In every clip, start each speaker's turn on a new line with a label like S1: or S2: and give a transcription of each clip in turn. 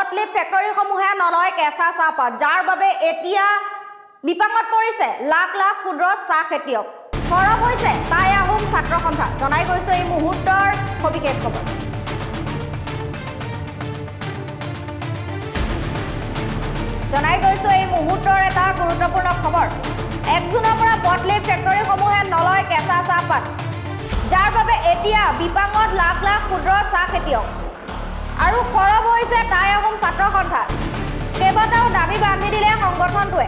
S1: বটলিপ ফেক্টৰীসমূহে নলয় কেঁচা চাহপাত, যাৰ বাবে এতিয়া বিপাঙত পৰিছে লাখ লাখ ক্ষুদ্ৰ চাহ খেতিয়ক। সৰব হৈছে টাই আহোম ছাত্ৰ সন্থা। জনাই গৈছে এই মুহূৰ্তৰ সবিশেষ খবৰ। জনাই গৈছে এই মুহূৰ্তৰ এটা গুৰুত্বপূৰ্ণ খবৰ। 1 জুনৰ পৰা বটলিপ ফেক্টৰীসমূহে নলয় কেঁচা চাহপাত, যাৰ বাবে এতিয়া বিপাঙত লাখ লাখ ক্ষুদ্ৰ চাহ খেতিয়ক। আৰু সৰব হৈছে টাই আহোম ছাত্ৰ সন্থা। কেইবাটাও দাবী বান্ধি দিলে সংগঠনটোৱে।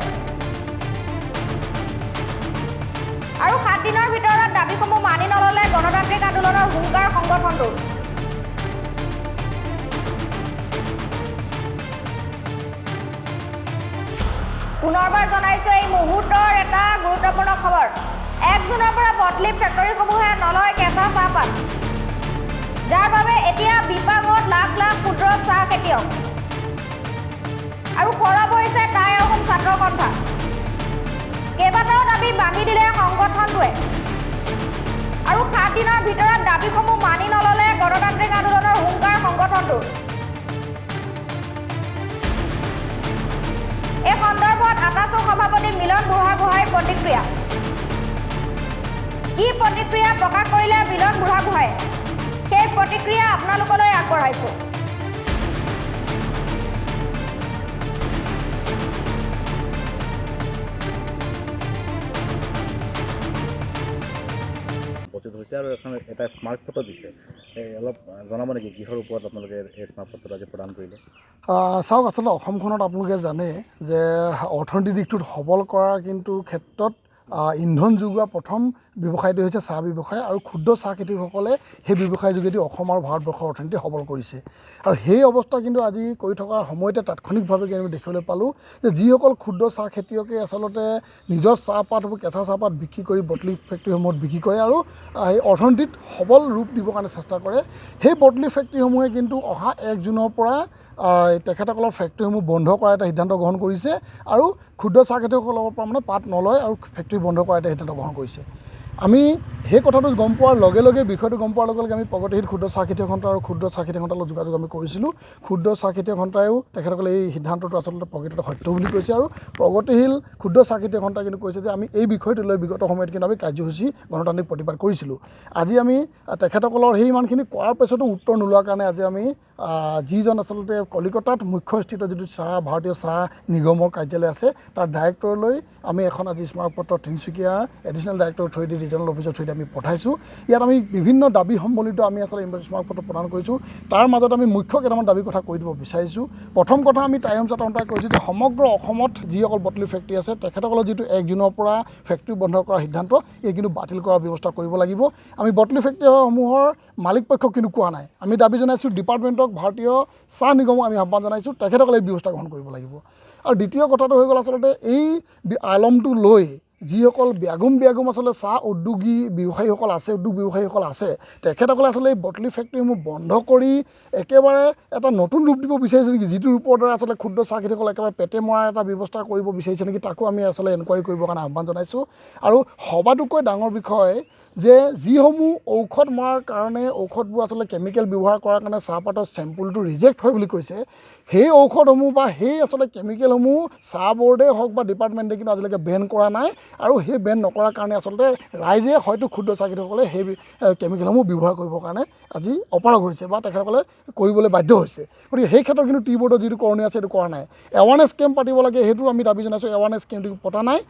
S1: আৰু 7 দিনৰ ভিতৰত দাবীসমূহ মানি নললে গণতান্ত্ৰিক আন্দোলনৰ হুংকাৰ সংগঠনটোৰ। পুনৰবাৰ জনাইছো এই মুহূৰ্তৰ এটা গুৰুত্বপূৰ্ণ খবৰ। 1 জুনৰ পৰা বটলিপ ফেক্টৰীসমূহে নলয় কেঁচা চাহপাত, যাৰ বাবে এতিয়া বিপাঙত লাখ লাখ ক্ষুদ্ৰ চাহ খেতিয়ক। আৰু সৰব হৈছে টাই আহোম ছাত্ৰ সন্থা। কেইবাটাও দাবী বান্ধি দিলে সংগঠনটোৱে। আৰু 7 দিনৰ ভিতৰত দাবীসমূহ মানি নললে গণতান্ত্ৰিক আন্দোলনৰ হুংকাৰ সংগঠনটোৰ। এই সন্দৰ্ভত আটাছৰ সভাপতি মিলন বুঢ়াগোহাঁইৰ প্ৰতিক্ৰিয়া। কি প্ৰতিক্ৰিয়া প্ৰকাশ কৰিলে মিলন বুঢ়াগোহাঁয়ে, সেই প্ৰতিক্ৰিয়া আপোনালোকলৈ আগবঢ়াইছো।
S2: উপস্থিত হৈছে আৰু এখন এটা স্মাৰক ফটো দিছে। অলপ জনাব নেকি কিহৰ ওপৰত আপোনালোকে এই স্মাৰক ফটোটো আজি প্ৰদান কৰিলে?
S3: চাওক, আচলতে অসমখনত আপোনালোকে জানে যে অৰ্থনৈতিক দিশটোত সবল কৰাৰ কিন্তু ক্ষেত্ৰত ইন্ধন যোগোৱা প্ৰথম ব্যৱসায়টো হৈছে চাহ ব্যৱসায়। আৰু ক্ষুদ্ৰ চাহ খেতিয়কসকলে সেই ব্যৱসায়ৰ যোগেদি অসম আৰু ভাৰতবৰ্ষৰ অৰ্থনীতি সবল কৰিছে। আৰু সেই অৱস্থা কিন্তু আজি কৰি থকাৰ সময়তে তাৎক্ষণিকভাৱে আমি দেখিবলৈ পালোঁ যে যিসকল ক্ষুদ্ৰ চাহ খেতিয়কে আচলতে নিজৰ চাহপাতবোৰ কেঁচা চাহপাত বিক্ৰী কৰি বটলিপ ফেক্টৰীসমূহত বিক্ৰী কৰে আৰু এই অৰ্থনীতিত সবল ৰূপ দিবৰ কাৰণে চেষ্টা কৰে, সেই বটলিপ ফেক্টৰীসমূহে কিন্তু অহা 1 জুনৰ পৰা তেখেতসকলৰ ফেক্টৰীসমূহ বন্ধ কৰাৰ এটা সিদ্ধান্ত গ্ৰহণ কৰিছে। আৰু ক্ষুদ্ৰ চাহ খেতিয়কসকলৰ পৰা পাত নলয় আৰু ফেক্টৰী বন্ধ কৰাৰ এটা সিদ্ধান্ত গ্ৰহণ কৰিছে। আমি সেই কথাটো গম পোৱাৰ লগে লগে, বিষয়টো গম পোৱাৰ লগে লগে আমি প্ৰগতিশীল ক্ষুদ্ৰ চাহ খেতিয়ক সন্থা আৰু ক্ষুদ্ৰ চাহ খেতিয়ক সন্থাৰ লগত যোগাযোগ আমি কৰিছিলোঁ। ক্ষুদ্ৰ চাহ খেতিয়ক সন্থায়ো তেখেতসকলে এই সিদ্ধান্তটো আচলতে প্ৰকৃততে সত্য বুলি কৈছে। আৰু প্ৰগতিশীল ক্ষুদ্ৰ চাহ খেতিয়ক সন্থাই কিন্তু কৈছে যে আমি এই বিষয়টো লৈ বিগত সময়ত কিন্তু আমি কাৰ্যসূচী গণতান্ত্ৰিক প্ৰতিবাদ কৰিছিলোঁ। আজি আমি তেখেতসকলৰ সেই ইমানখিনি কৰাৰ পিছতো উত্তৰ নোলোৱাৰ কাৰণে আজি আমি যিজন আচলতে কলিকতাত মুখ্যস্থিত যিটো ভাৰতীয় চাহ নিগমৰ কাৰ্যালয় আছে তাৰ ডাইৰেক্টৰলৈ আমি এখন আজি স্মাৰক পত্ৰ Tinsukia additional director through the regional অফিচৰ থ্ৰুদি আমি পঠাইছোঁ। ইয়াত আমি বিভিন্ন দাবী সম্বলিত আমি আচলতে স্মাৰক পত্ৰ প্ৰদান কৰিছোঁ। তাৰ মাজত আমি মুখ্য কেইটামান দাবীৰ কথা কৈ দিব বিচাৰিছোঁ। প্ৰথম কথা, আমি টাই আহোম ছাত্ৰ সন্থাই কৈছোঁ যে সমগ্ৰ অসমত যিসকল বটলিপ ফেক্টৰী আছে তেখেতসকলৰ যিটো 1 জুনৰ পৰা ফেক্টৰী বন্ধ কৰাৰ সিদ্ধান্ত, এই কিন্তু বাতিল কৰাৰ ব্যৱস্থা কৰিব লাগিব। আমি বটলিপ ফেক্টৰীসমূহৰ মালিক পক্ষক কিন্তু কোৱা নাই। আমি দাবী জনাইছোঁ ডিপাৰ্টমেণ্টক, ভাৰতীয় চাহ নিগমক আমি আহ্বান জনাইছোঁ তেখেতসকলে এই ব্যৱস্থা গ্ৰহণ কৰিব লাগিব। আৰু দ্বিতীয় কথাটো হৈ গ'ল, আচলতে এই আলমটো লৈ যিসকল ব্যাগুম আচলতে চাহ উদ্যোগী ব্যৱসায়ীসকল আছে, উদ্যোগ ব্যৱসায়ীসকল আছে, তেখেতসকলে আচলতে এই বটলিপ ফেক্টৰীসমূহ বন্ধ কৰি একেবাৰে এটা নতুন ৰূপ দিব বিচাৰিছে নেকি, যিটো ৰূপৰ দ্বাৰা আচলতে ক্ষুদ্ৰ চাহ খেতিয়কসকলে একেবাৰে পেটে মৰাৰ এটা ব্যৱস্থা কৰিব বিচাৰিছে নেকি, তাকো আমি আচলতে এনকুৱাৰী কৰিবৰ কাৰণে আহ্বান জনাইছোঁ। আৰু সবাতোকৈ ডাঙৰ বিষয় যে যিসমূহ ঔষধ মৰাৰ কাৰণে, ঔষধবোৰ আচলতে কেমিকেল ব্যৱহাৰ কৰাৰ কাৰণে চাহপাতৰ চেম্পুলটো ৰিজেক্ট হয় বুলি কৈছে, সেই ঔষধসমূহ বা সেই আচলতে কেমিকেলসমূহ চাহ বৰ্ডে হওক বা ডিপাৰ্টমেণ্টে কিন্তু আজিলৈকে বেন কৰা নাই। আৰু সেই বেন নকৰাৰ কাৰণে আচলতে ৰাইজে হয়তো ক্ষুদ্ৰ চাহ খেতিয়কসকলে সেই কেমিকেলসমূহ ব্যৱহাৰ কৰিবৰ কাৰণে আজি অপাৰগ হৈছে বা তেখেতসকলে কৰিবলৈ বাধ্য হৈছে। গতিকে সেই ক্ষেত্ৰত কিন্তু টি বৰ্ডৰ যিটো কৰণীয় আছে সেইটো কৰা নাই। এৱাৰনেছ কেম্প পাতিব লাগে, সেইটো আমি দাবী জনাইছোঁ। এৱাৰনেছ কেম্প পতা নাই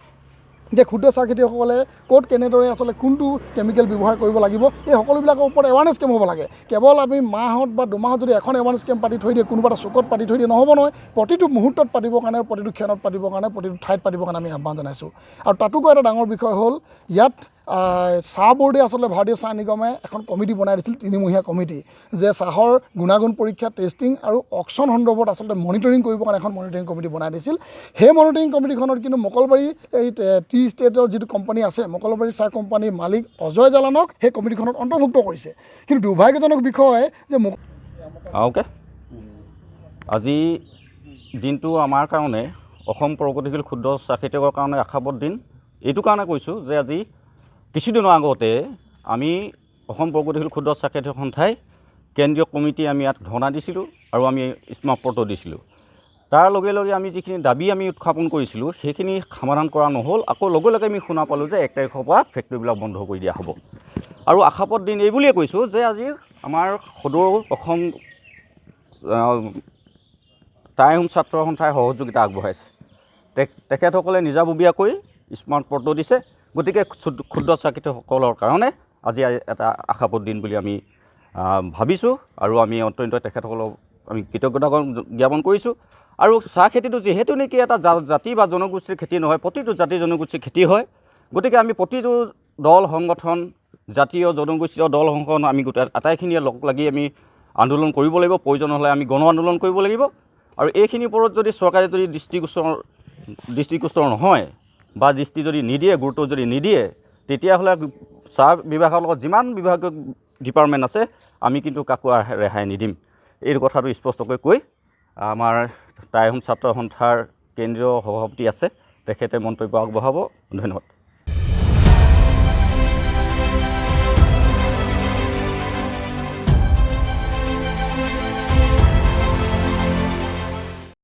S3: যে ক্ষুদ্ৰ চাহ খেতিয়কসকলে ক'ত কেনেদৰে আচলতে কোনটো কেমিকেল ব্যৱহাৰ কৰিব লাগিব, এই সকলোবিলাকৰ ওপৰত এৱাৰনেছ কেম্প হ'ব লাগে। কেৱল আমি মাহত বা দুমাহত যদি এখন এৱাৰনেছ কেম্প পাতি থৈ দিয়ে, কোনোবা এটা চুকত পাতি থৈ দিয়ে নহ'ব নহয়। প্ৰতিটো মুহূৰ্তত পাতিবৰ কাৰণে, প্ৰতিটো ক্ষণত পাতিবৰ কাৰণে, প্ৰতিটো ঠাইত পাতিবৰ কাৰণে আমি আহ্বান জনাইছোঁ। আৰু তাতোকৈ এটা ডাঙৰ বিষয় হ'ল, ইয়াত চাহ বৰ্ডে আচলতে ভাৰতীয় চাহ নিগমে এখন কমিটি বনাই দিছিল, 3মহীয়া কমিটি, যে চাহৰ গুণাগুণ পৰীক্ষা, টেষ্টিং আৰু অকশ্যন সন্দৰ্ভত আচলতে মনিটৰিং কৰিবৰ কাৰণে এখন মনিটৰিং কমিটি বনাই দিছিল। সেই মনিটৰিং কমিটিখনত কিন্তু মকলবাৰী এই টি ষ্টেটৰ যিটো কোম্পানী আছে, মকলবাৰী চাহ কোম্পানীৰ মালিক অজয় জালানক সেই কমিটিখনত অন্তৰ্ভুক্ত কৰিছে। কিন্তু দুৰ্ভাগ্যজনক বিষয় যে
S4: আজি দিনটো আমাৰ কাৰণে, অসম প্ৰগতিশীল ক্ষুদ্ৰ চাহ খেতিয়কৰ কাৰণে আশাপ্ৰদ দিন। এইটো কাৰণে কৈছোঁ যে আজি কিছুদিনৰ আগতে আমি অসম প্ৰগতিশীল ক্ষুদ্ৰ চাহ খেতিয়ক সন্থাই কেন্দ্ৰীয় কমিটি আমি ইয়াত ধৰ্ণা দিছিলোঁ। আৰু আমি স্মাৰকপত্ৰ দিছিলোঁ। তাৰ লগে লগে আমি যিখিনি দাবী আমি উত্থাপন কৰিছিলোঁ সেইখিনি সমাধান কৰা নহ'ল। আকৌ লগে লগে আমি শুনা পালোঁ যে 1 তাৰিখৰ পৰা ফেক্টৰীবিলাক বন্ধ কৰি দিয়া হ'ব। আৰু আশাপদ দিন এই বুলিয়ে কৈছোঁ যে আজি আমাৰ সদৌ অসম টাই আহোম ছাত্ৰ সন্থাই সহযোগিতা আগবঢ়াইছে। তেখেতসকলে নিজাববীয়াকৈ স্মাৰকপত্ৰ দিছে। গতিকে ক্ষুদ্ৰ চাহখেতিয়কসকলৰ কাৰণে আজি এটা আশাপদ দিন বুলি আমি ভাবিছোঁ আৰু আমি অত্যন্ত তেখেতসকলক আমি কৃতজ্ঞতা জ্ঞাপন কৰিছোঁ। আৰু চাহ খেতিটো যিহেতু নেকি এটা জাতি বা জনগোষ্ঠীৰ খেতি নহয়, প্ৰতিটো জাতি জনগোষ্ঠীৰ খেতি হয়। গতিকে আমি প্ৰতিটো দল সংগঠন, জাতীয় জনগোষ্ঠীয় দল সংগঠন আমি গোটেই আটাইখিনিয়ে লগ লাগি আমি আন্দোলন কৰিব লাগিব। প্ৰয়োজন হ'লে আমি গণ আন্দোলন কৰিব লাগিব। আৰু এইখিনিৰ ওপৰত যদি চৰকাৰে যদি দৃষ্টিগোচৰ নহয় বা দৃষ্টি যদি নিদিয়ে, গুৰুত্ব যদি নিদিয়ে, তেতিয়াহ'লে চাহ বিভাগৰ লগত যিমান বিভাগীয় ডিপাৰ্টমেণ্ট আছে আমি কিন্তু কাকো ৰেহাই নিদিম। এই কথাটো স্পষ্টকৈ কৈ আমাৰ টাই আহোম ছাত্ৰ সন্থাৰ কেন্দ্ৰীয় সভাপতি আছে, তেখেতে মন্তব্য আগবঢ়াব। ধন্যবাদ।